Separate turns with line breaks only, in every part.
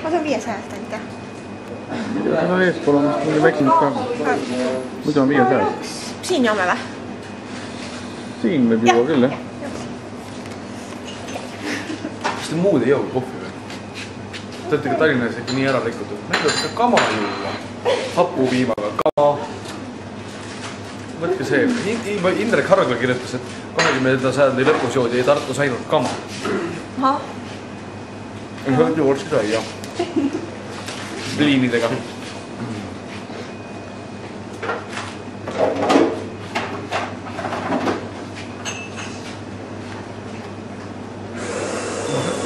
see on 500 ainult jah?
No eespool on mingi väiksem ka. Muidu on 500.
Siin joome või?
Siin võib juua küll jah.
Kas te muud ei jooga kohvi või? Te olete ka Tallinnas ikka nii ära rikutud. Meil tuleb ka kama juua. Hapupiimaga kama. Võtke see. Indrek Hargla kirjutas, et 20. sajandi lõpus joodi Tartus ainult kama.
Aha.
Võtke vorsti sai jah. Liinidega.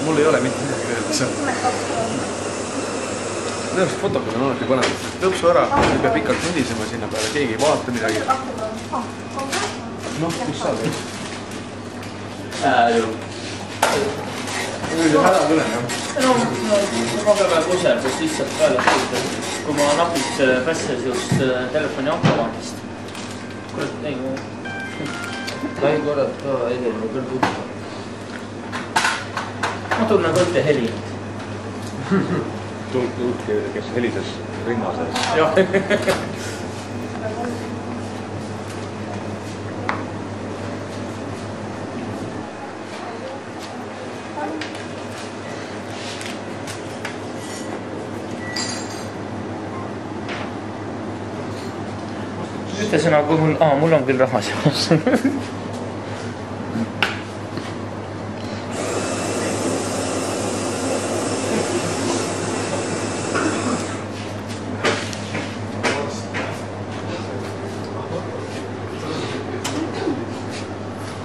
Mul ei ole mitte midagi öelda seal. Tõenäoliselt fotokad on alati põnevad. Tõpsu ära, ei pea pikalt nudisema sinna peale, keegi ei vaata midagi. Noh, kus saad või?
Ju.
See on häda kõne, jah.
No, ma peame kusel, kus lihtsalt peale kuulda. Kui ma napiks pääses just telefoni akavandist. Kurat, ei mu... Lähi korrad ka helima küll tuttu. Ma tunnen kõlte helinud.
Tulke, kes helises rinna sees.
Jah. Ütlesõna, kui mul on küll raha seas.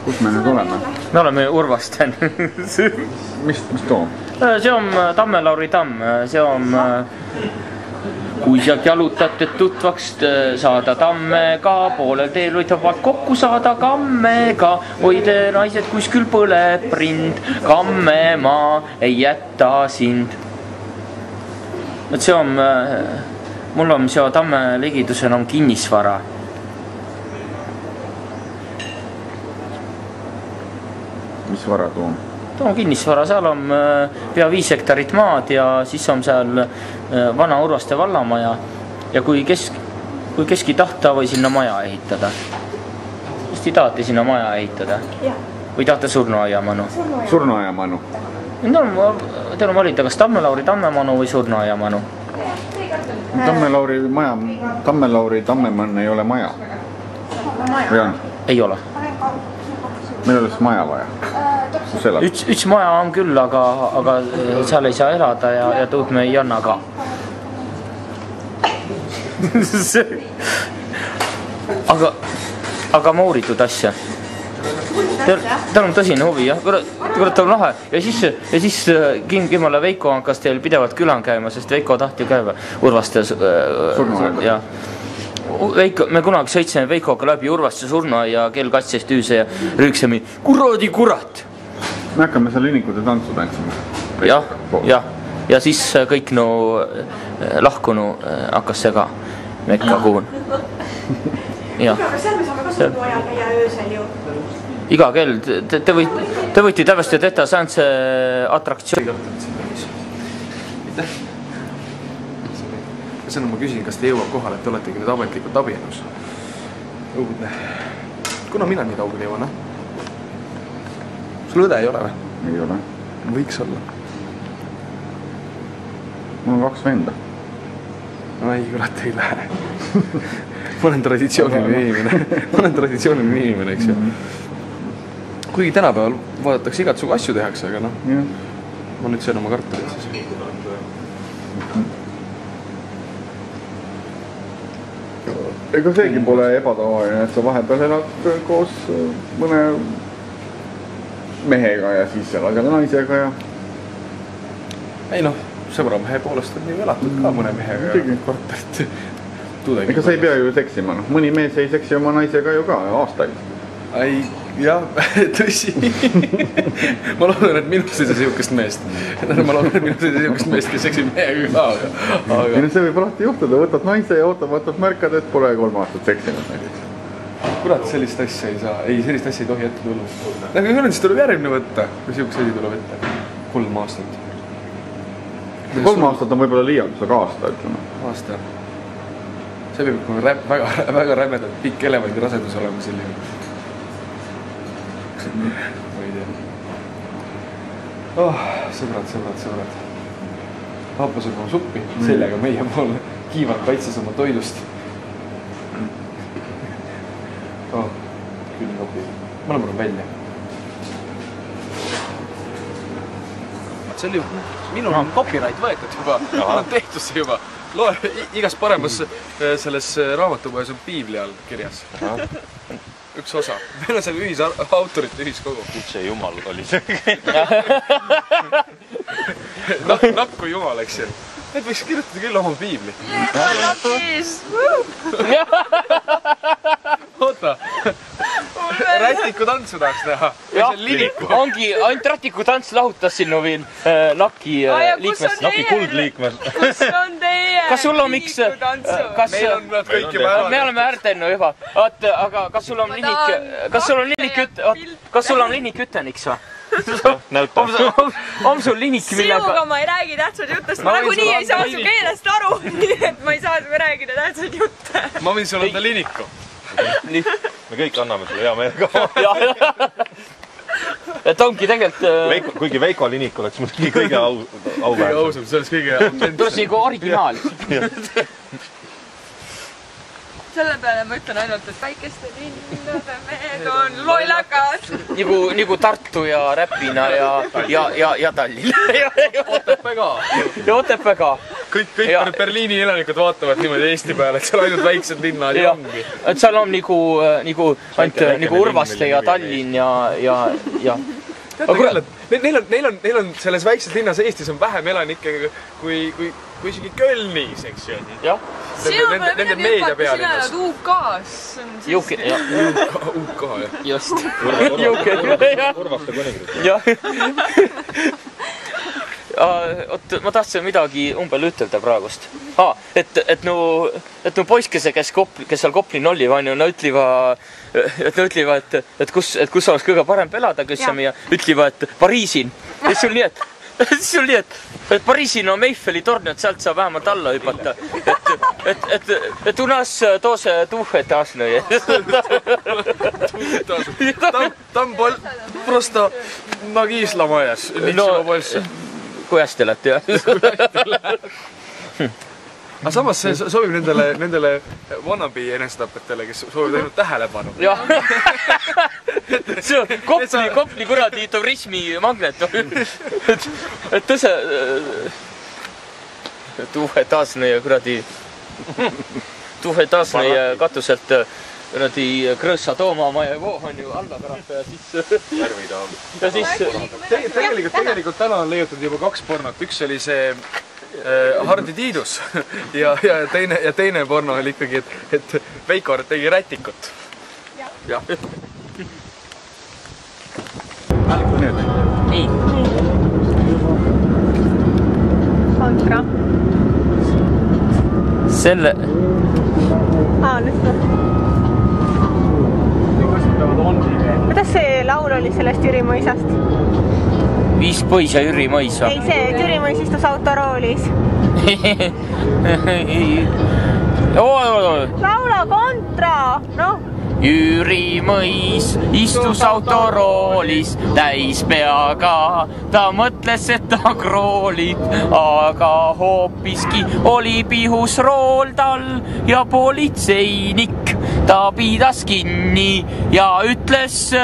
Kus me nüüd oleme?
Me oleme Urvasten.
Mis toom?
See on Tamme-Lauri tamm. See on... Kui sealt jalutad, et tutvaks saada tammega, poolel teel võid vabalt kokku saada kammega. Oi te naised, kuskil põleb rind, kammemaa ei jätta sind. Et see on, mul on see tamme ligidusel on kinnisvara.
Mis vara toom?
Too on kinnisvara, seal on pea 5 hektarit maad ja siis on seal vana Urvaste vallamaja ja kui keski tahta või sinna maja ehitada. Kas te tahate sinna maja ehitada? Või tahate surnuaiamanu?
Surnuaiamanu.
Teil on valida, kas Tamme-Lauri tammemanu või surnuaiamanu?
Tamme-Lauri tammemann ei ole maja. Või on?
Ei ole.
Meil oleks maja vaja.
Üks maja on küll, aga seal ei saa elada ja tuud me ei anna ka. Aga ma uuritud asja. Teil on tõsine huvi, jah? Kurat on lahe. Ja siis Kimale Veiko hakkas teil pidevalt külan käima, sest Veiko tahti käima Urvaste surnuaia. Me kunagi sõitsime Veikoga läbi Urvaste surnuaia kell 12 tüüse ja rüüksime kuradi kurat.
Me hakkame seal linikute tantsu tantsima.
Ja siis kõik lahkunu hakkas see ka mekka kuun.
Aga seal me saame ka surnuajal käia öösel ju.
Iga kell, te võite täpselt teha, see on see atraktsioon.
Aitäh. Ja ma küsin, kas te jõuab kohale, et te oletegi nüüd ametlikult abielus. Õudne. Kuna mina nii kaugel jõuan, Sul õde ei ole või?
Ei ole.
Võiks olla.
Mul on 2 venda.
Ei, kurat ei lähe. Ma olen traditsiooniline inimene, eks ju. Kuigi tänapäeval vaadatakse igat sugu asju tehakse, aga noh. Ma nüüd söön oma kartulit siis.
Ega seegi pole ebatavaline, et sa vahepeal elad koos mõne mehega ja siis elad jälle naisega ja...
Ei noh, sõbramehe poolest on ju elatud ka mõne mehega ja korterit.
Ega sa ei pea ju seksima, mõni mees ei seksi oma naisega ju ka aastaid.
Ei, jah, tõsi. Ma loodan, et minust ei saa sihukest meest. Kes seksib mehega ka.
See võib alati juhtuda, võtad naise ja ootamatult märkad, et pole 3 aastat seksinud näiteks.
Kurat, sellist asja ei saa. Ei, sellist asja ei tohi ette tulla. Aga küll siis tuleb järgmine võtta, kui sihukest asi tuleb ette. 3 aastat.
3 aastat on võib-olla liialt, aga aasta ütleme.
Aasta. See peab väga rämedalt pikk elevandi rasedus olema sel juhul. Ma ei tea. Sõbrad. Paapas on oma suppi, seljaga meie poole. Kiivad kaitses oma toidust. Küll kopi. Ma olen välja. See oli minul on copyright võetud juba, on tehtud see juba. Igas paremas selles raamatupoes on piibli all kirjas. Üks osa. Meil on seal autorite ühiskogu.
See jumal oli see.
Nakku jumal, eks ju. Need võiks kirjutada küll oma piibli. Oota. Rätiku tantsu tahaks näha.
Ongi, ainult rätiku tants lahutas sinu Naki liikmest.
Naki kuldliikmes.
Kus on teie
Kas sul on miks...
Meil on nad kõik juba ära.
Me oleme äärtennu juba. Aga kas sul on linnik küteniks või?
Näüta.
On sul linnik millega...
Sinuga ma ei räägi tähtsad jutust. Ma nagu nii ei saa su keelest aru, nii et ma ei saa su räägida tähtsad jutte.
Ma võin sulle anda liniku.
Me kõik anname sulle hea meelega.
Et ongi tegelikult...
Kuigi Veiko linik oleks muidugi kõige auväärsem.
See oleks kõige autentsem.
Tuleks nagu originaal.
Selle peale ma ütlen ainult, et väikeste linnade mehed on lollakad.
Nagu Tartu ja Räpina ja Tallinn.
Otepää ka.
Ja Otepää ka.
Kõik Berliini elanikud vaatavad niimoodi Eesti peale, et seal ainult väiksed linnad ja ongi.
Et seal on nagu Urvaste ja Tallinn ja...
Neil on selles väikses linnas Eestis on vähem elanikke kui isegi Kölnis, eks ju.
Jah.
Sinu peale midagi hüpata, sina oled UK-s.
UK, jah.
UK, jah.
Just.
Urvaste kuningrid.
Jah. Ma tahtsin midagi umbel ütelda praegust. Et nu poiskese, kes seal Kopli nolli vanju, nad ütlivad, et kus oleks kõige parem pelada, kes ja ütlivad, et Pariisin. Ja sul nii, et Pariisin on Eiffeli torn, et sealt saab vähemalt alla hüpata. Et u nas toose tuhe taas nõi.
Tam prosto magiislamajas.
Kui hästi olete, jah?
Aga samas see sobib nendele wannabe enesetapetele, kes soovivad ainult tähelepanu.
Jah. See on Kopli kuradi turismi magnet. Et tõse... Tuhe taasne ja kuradi... Tuhe taasne ja katuselt kuradi Krõõssa Toomamaja on ju alla pärata ja siis... Ja siis...
Tegelikult täna on leiutud juba 2 pornot. Üks oli see Hardi Tiidus ja teine porno oli ikkagi, et Veiko tegi rätikut. Jah.
Nii.
Kontra.
Selle...
Nüüd kuidas see laul oli sellest Jüri Mõisast?
5 põis ja Jüri Mõis.
Ei, see Jüri Mõis istus autoroolis. Laula kontra, noh.
Jüri Mõis istus autoroolis täis peaga. Ta mõtles, et ta kroolib, aga hoopiski oli pihus rool tal ja politseinik. Ta pidas kinni ja ütles,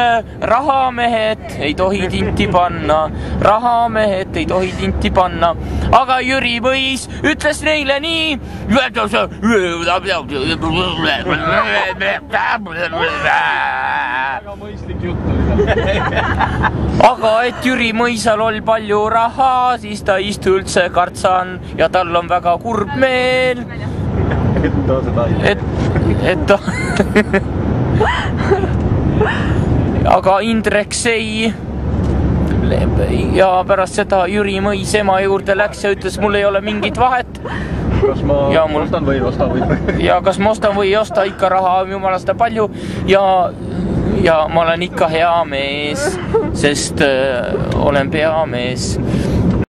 rahamehed ei tohi tinti panna. Rahamehed ei tohi tinti panna. Aga Jüri Mõis ütles neile nii.
Väga mõistlik jutt oli.
Aga et Jüri Mõisal oli palju raha, siis ta istu üldse kartsan ja tal on väga kurb meel. Et ta... Aga Indrek ei... Ja pärast seda Jüri Mõis ema juurde läks ja ütles, mul ei ole mingit vahet.
Kas ma ostan või ei osta või?
Ja kas ma ostan või ei osta, ikka raha jumalasta palju. Ja ma olen ikka hea mees, sest olen peamees.